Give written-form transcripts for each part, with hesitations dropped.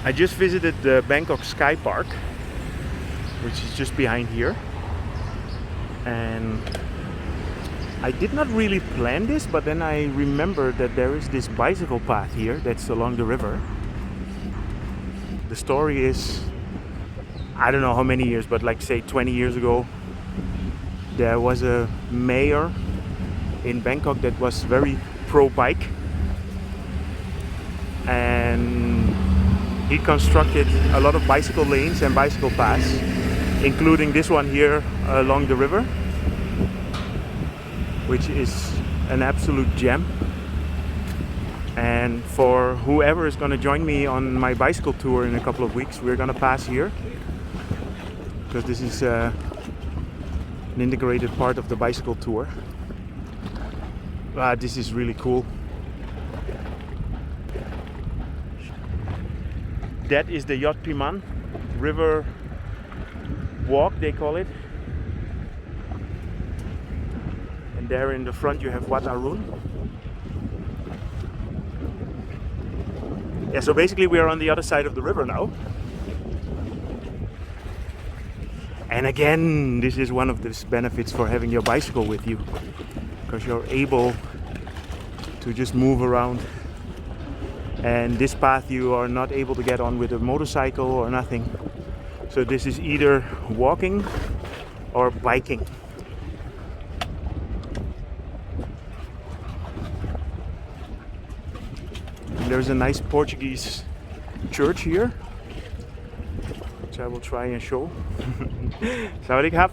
I just visited the Bangkok Sky Park, which is just behind here, and I did not really plan this, but then I remembered that there is this bicycle path here that's along the river. The story is, I don't know how many years, but like say 20 years ago, there was a mayor in Bangkok that was very pro-bike, and he constructed a lot of bicycle lanes and bicycle paths, including this one here along the river, which is an absolute gem. And for whoever is going to join me on my bicycle tour in a couple of weeks, we're going to pass here, because this is an integrated part of the bicycle tour. This is really cool. That is the Wat Kalayanamit River walk, they call it. And there in the front you have Wat Arun. Yeah, so basically we are on the other side of the river now. And again, this is one of the benefits for having your bicycle with you, because you're able to just move around. And this path you are not able to get on with a motorcycle or nothing. So this is either walking or biking. And there's a nice Portuguese church here, which I will try and show. Sawadee krap.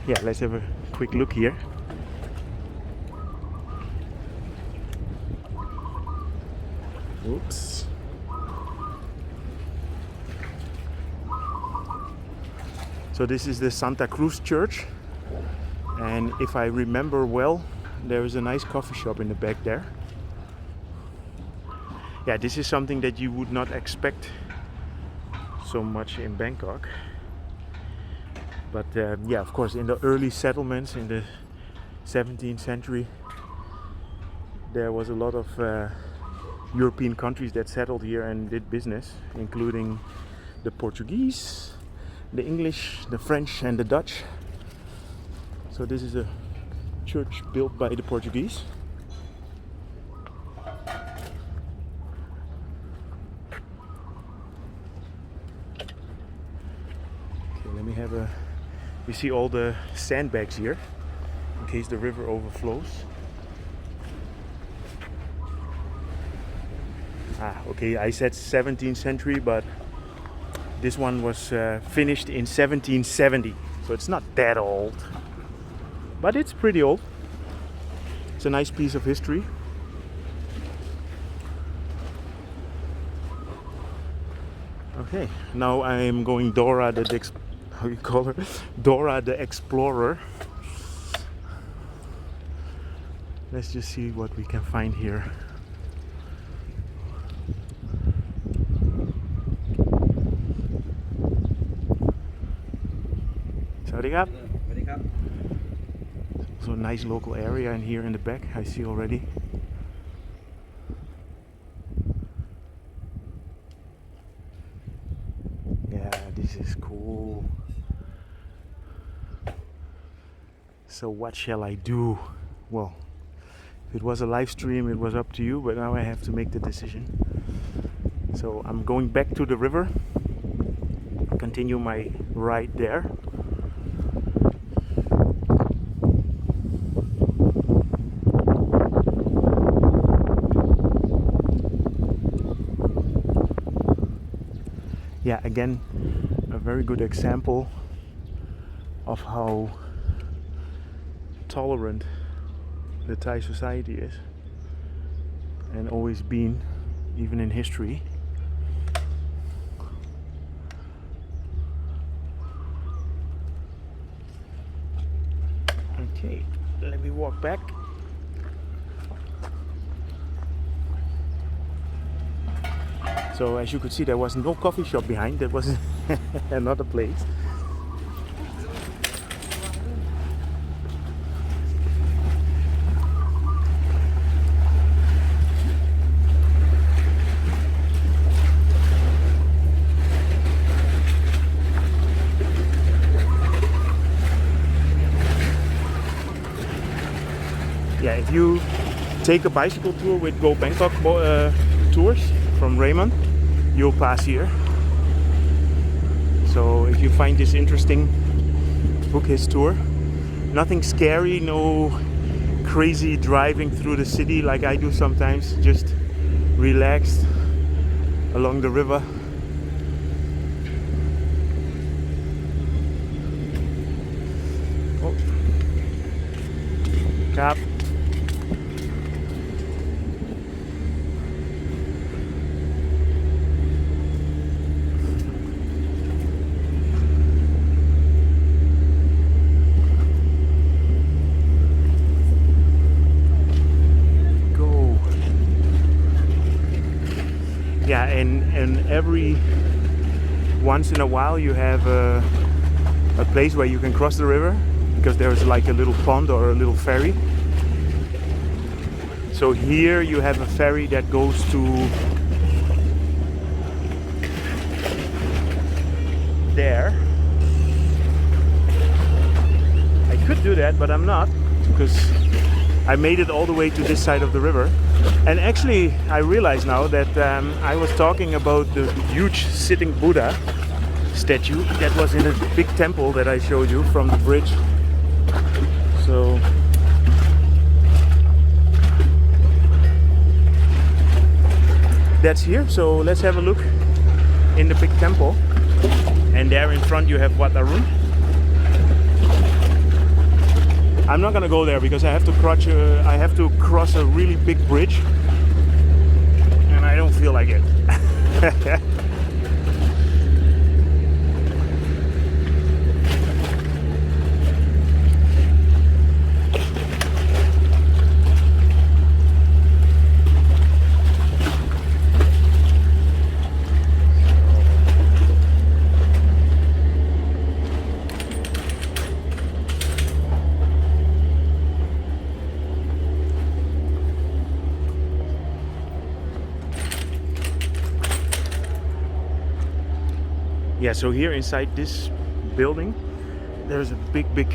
Yeah, let's have a quick look here. Oops. So this is the Santa Cruz Church, and if I remember well, there is a nice coffee shop in the back there. Yeah, this is something that you would not expect so much in Bangkok. But yeah, of course, in the early settlements in the 17th century, there was a lot of European countries that settled here and did business, including the Portuguese, the English, the French and the Dutch. So this is a church built by the Portuguese. Okay, let me have a... You see all the sandbags here, in case the river overflows. Okay, I said 17th century, but this one was finished in 1770, so it's not that old, but it's pretty old. It's a nice piece of history. Okay, now I'm going Dora the how you call her? Dora the Explorer. Let's just see what we can find here. So a nice local area in here in the back, I see already. Yeah, this is cool. So what shall I do? Well, if it was a live stream, it was up to you, but now I have to make the decision. So I'm going back to the river, continue my ride there. Yeah, again, a very good example of how tolerant the Thai society is, and always been, even in history. Okay, let me walk back. So as you could see, there was no coffee shop behind. There was another place. Yeah, if you take a bicycle tour with Go Bangkok tours from Raymond, you'll pass here. So if you find this interesting, book his tour. Nothing scary, no crazy driving through the city like I do sometimes, just relaxed along the river. Oh. Cap. Yeah, and every once in a while you have a place where you can cross the river, because there's like a little pond or a little ferry. So here you have a ferry that goes to there. I could do that, but I'm not, because I made it all the way to this side of the river. And actually I realize now that I was talking about the huge sitting Buddha statue that was in a big temple that I showed you from the bridge. So that's here. So let's have a look in the big temple. And there in front you have Wat Arun. I'm not gonna go there because I have to cross a really big bridge, and I don't feel like it. Yeah, so here inside this building there's a big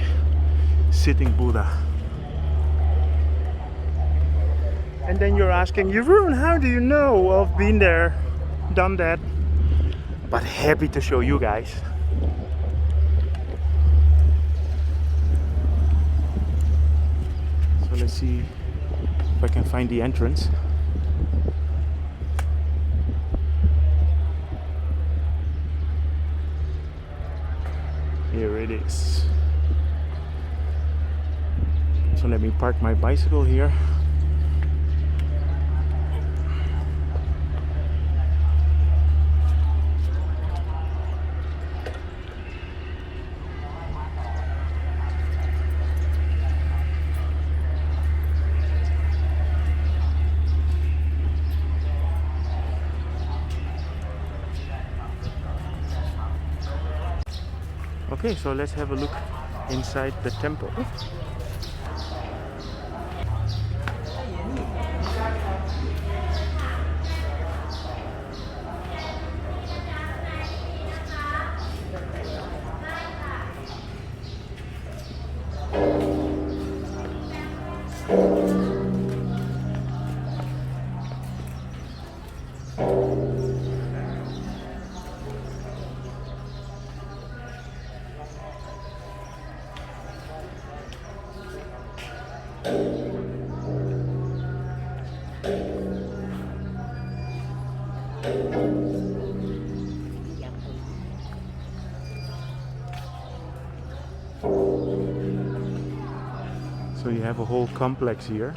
sitting Buddha. And then you're asking, Jeroen, how do you know? Well, I've been there, done that, but happy to show you guys. So let's see if I can find the entrance. Here it is. So let me park my bicycle here. Okay, so let's have a look inside the temple. So you have a whole complex here.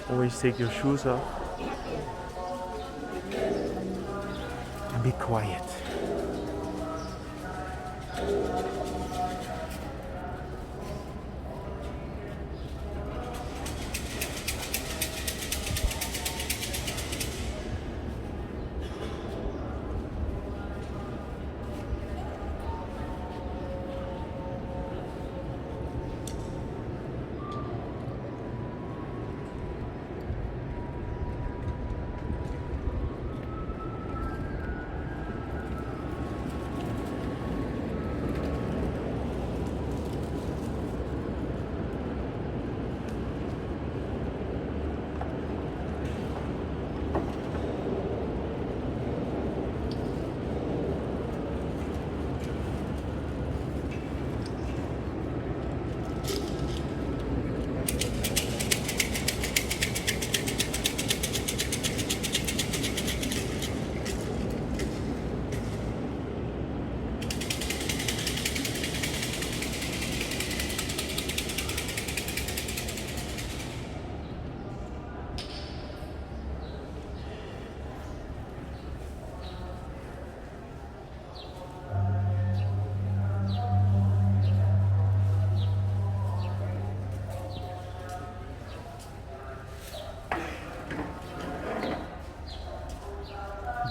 Always take your shoes off and be quiet.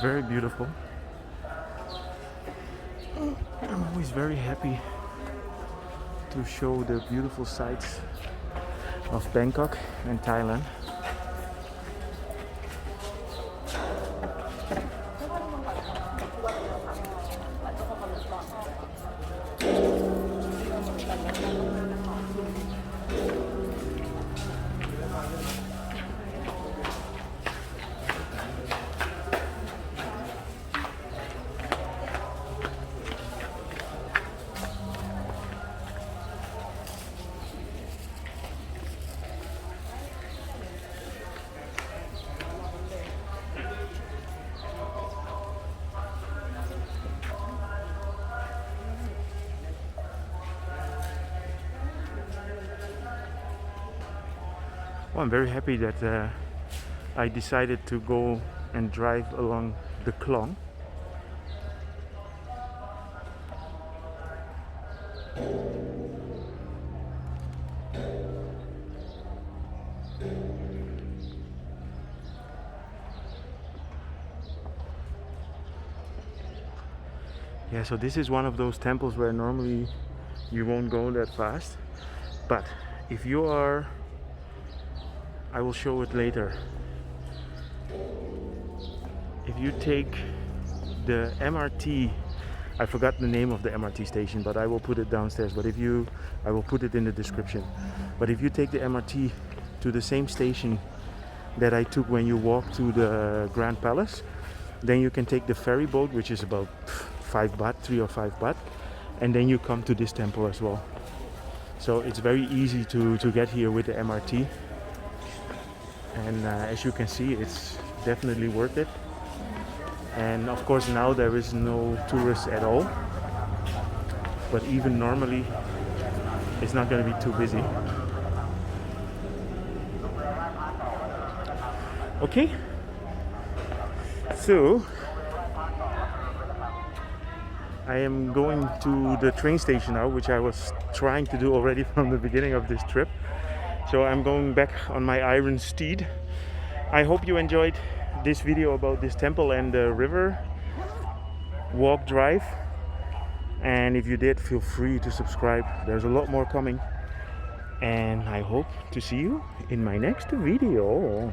Very beautiful. I'm always very happy to show the beautiful sights of Bangkok and Thailand. Well, I'm very happy that I decided to go and drive along the Klong. Yeah, so this is one of those temples where normally you won't go that fast, but if you are, I will show it later. If you take the MRT, I forgot the name of the MRT station, but I will put it downstairs. But I will put it in the description. But if you take the MRT to the same station that I took when you walk to the Grand Palace, then you can take the ferry boat, which is about 5 baht, 3 or 5 baht, and then you come to this temple as well. So it's very easy to get here with the MRT. And as you can see, it's definitely worth it. And of course now there is no tourists at all, but even normally it's not going to be too busy. Okay, so I am going to the train station now, which I was trying to do already from the beginning of this trip. So I'm going back on my iron steed. I hope you enjoyed this video about this temple and the river walk drive. And if you did, feel free to subscribe. There's a lot more coming. And I hope to see you in my next video.